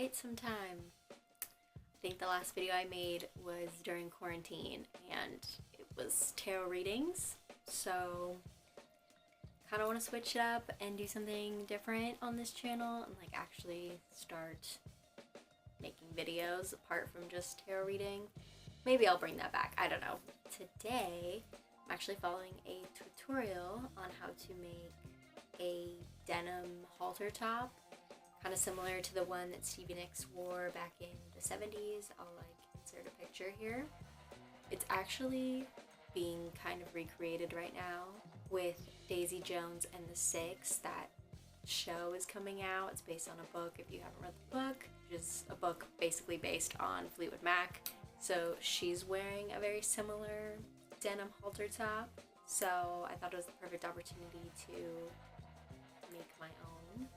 quite some time. I think the last video I made was during quarantine and it was tarot readings, so kind of want to switch it up and do something different on this channel and like actually start making videos apart from just tarot reading. Maybe I'll bring that back, I don't know. Today I'm actually following a tutorial on how to make a denim halter top, kind of similar to the one that Stevie Nicks wore back in the 70s. I'll like insert a picture here. It's actually being kind of recreated right now with Daisy Jones and the Six. That show is coming out. It's based on a book, if you haven't read the book, which is a book basically based on Fleetwood Mac. So she's wearing a very similar denim halter top. So I thought it was the perfect opportunity to make my own.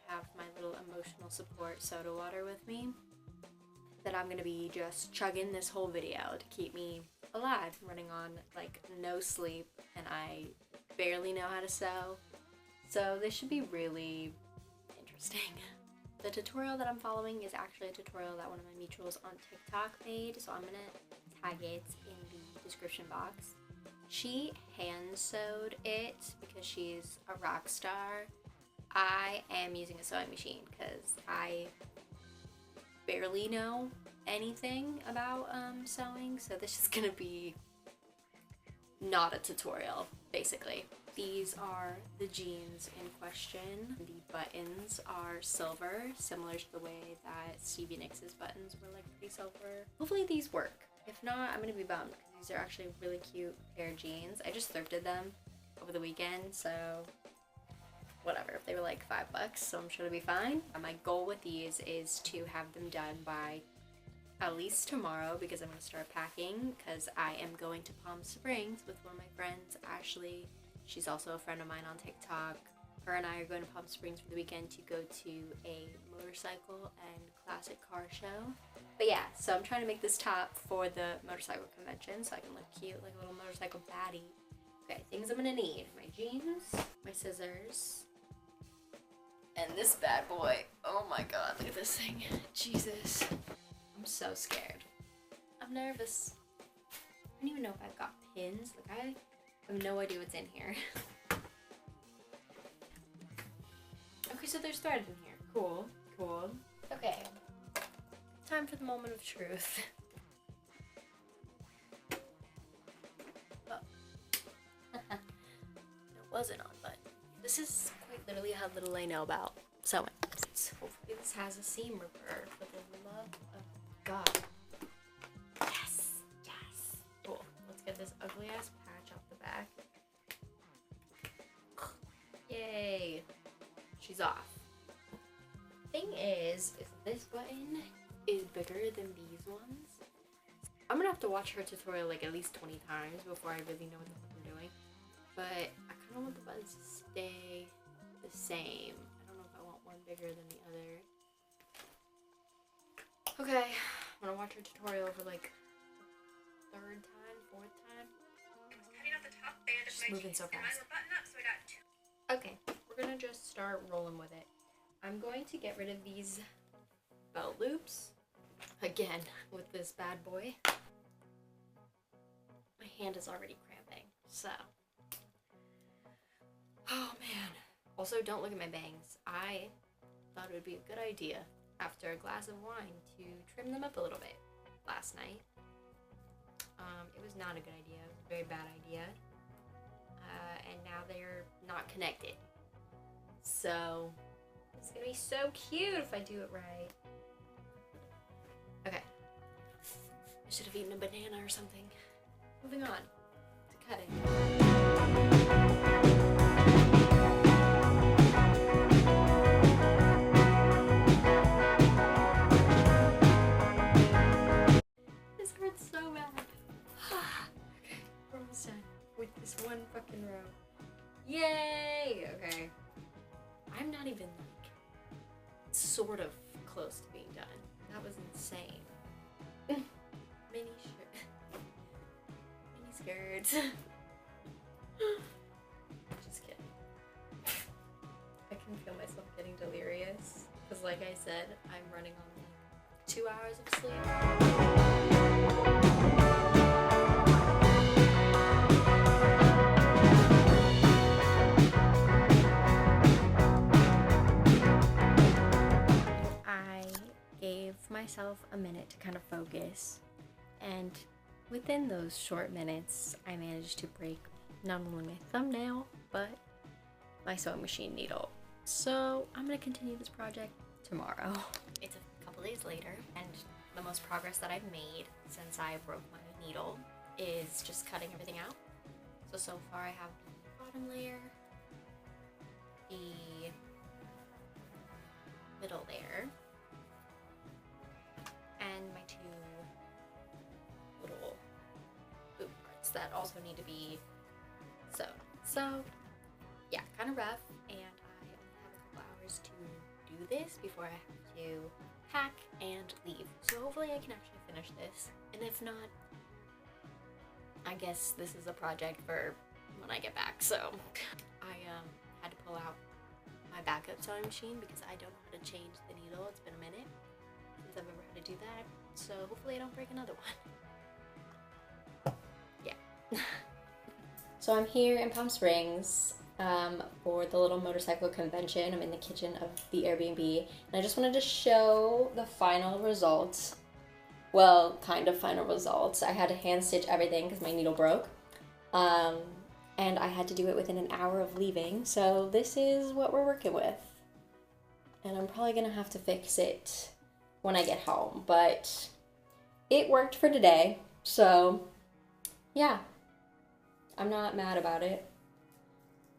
I have my little emotional support soda water with me that I'm gonna be just chugging this whole video to keep me alive. I'm running on like no sleep and I barely know how to sew. So this should be really interesting. The tutorial that I'm following is actually a tutorial that one of my mutuals on TikTok made, so I'm gonna tag it in the description box. She hand sewed it because she's a rock star. I am using a sewing machine because I barely know anything about sewing, so this is gonna be not a tutorial, basically. These are the jeans in question. The buttons are silver, similar to the way that Stevie Nicks' buttons were like pretty silver. Hopefully these work. If not, I'm gonna be bummed because these are actually a really cute pair of jeans. I just thrifted them over the weekend, so whatever. They were like $5, so I'm sure it'll be fine. My goal with these is to have them done by at least tomorrow because I'm gonna start packing because I am going to Palm Springs with one of my friends, Ashley. She's also a friend of mine on TikTok. Her and I are going to Palm Springs for the weekend to go to a motorcycle and classic car show. But yeah, so I'm trying to make this top for the motorcycle convention so I can look cute like a little motorcycle baddie. Okay, things I'm gonna need. My jeans, my scissors, and this bad boy. Oh my god, look at this thing. Jesus. I'm so scared. I'm nervous. I don't even know if I've got pins. Like, I have no idea what's in here. Okay, so there's thread in here. Cool, cool. Okay, time for the moment of truth. Oh. It wasn't on, but this is quite literally how little I know about sewing. Hopefully this has a seam ripper for the love of God. Yes, yes. Cool. Let's get this ugly ass patch off the back. Yay. She's off. Thing is this button is bigger than these ones. I'm gonna have to watch her tutorial like at least 20 times before I really know what the fuck I'm doing. But I kind of want the buttons to stay the same. I don't know if I want one bigger than the other. Okay, I'm gonna watch her tutorial for like third time, fourth time. Cutting out the top band of She's my moving jeans, so and mine fast. were buttoned up, so I got two. Okay, we're gonna just start rolling with it. I'm going to get rid of these belt loops again with this bad boy. My hand is already cramping, so. Oh man. Also, don't look at my bangs. I thought it would be a good idea after a glass of wine to trim them up a little bit last night. It was not a good idea. It was a very bad idea. And now they're not connected. So it's gonna be so cute if I do it right. Okay. I should have eaten a banana or something. Moving on to cutting. This hurts so bad. Okay, we're almost done with this one fucking row. Yay! Okay. I'm not even like sort of close to being done. That was insane. Mini skirts. Just kidding. I can feel myself getting delirious. Because like I said, I'm running on like 2 hours of sleep. I gave myself a minute to kind of focus, and within those short minutes, I managed to break not only my thumbnail, but my sewing machine needle. So I'm gonna continue this project tomorrow. It's a couple days later, and the most progress that I've made since I broke my needle is just cutting everything out. So far I have the bottom layer, the middle layer, and my two little boot parts that also need to be sewn. So yeah, kind of rough, and I only have a couple hours to do this before I have to pack and leave. So hopefully I can actually finish this, and if not, I guess this is a project for when I get back. So I had to pull out my backup sewing machine because I don't know how to change the needle. It's been a minute since I've ever had to do that, so hopefully I don't break another one. Yeah. So I'm here in Palm Springs for the little motorcycle convention. I'm in the kitchen of the Airbnb, and I just wanted to show the final results. Well, kind of final results. I had to hand stitch everything because my needle broke. And I had to do it within an hour of leaving. So this is what we're working with. And I'm probably gonna have to fix it when I get home, but it worked for today. So yeah, I'm not mad about it.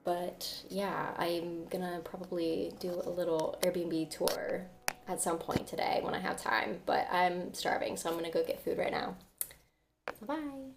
But yeah, I'm gonna probably do a little Airbnb tour at some point today when I have time, but I'm starving, so I'm gonna go get food right now. Bye.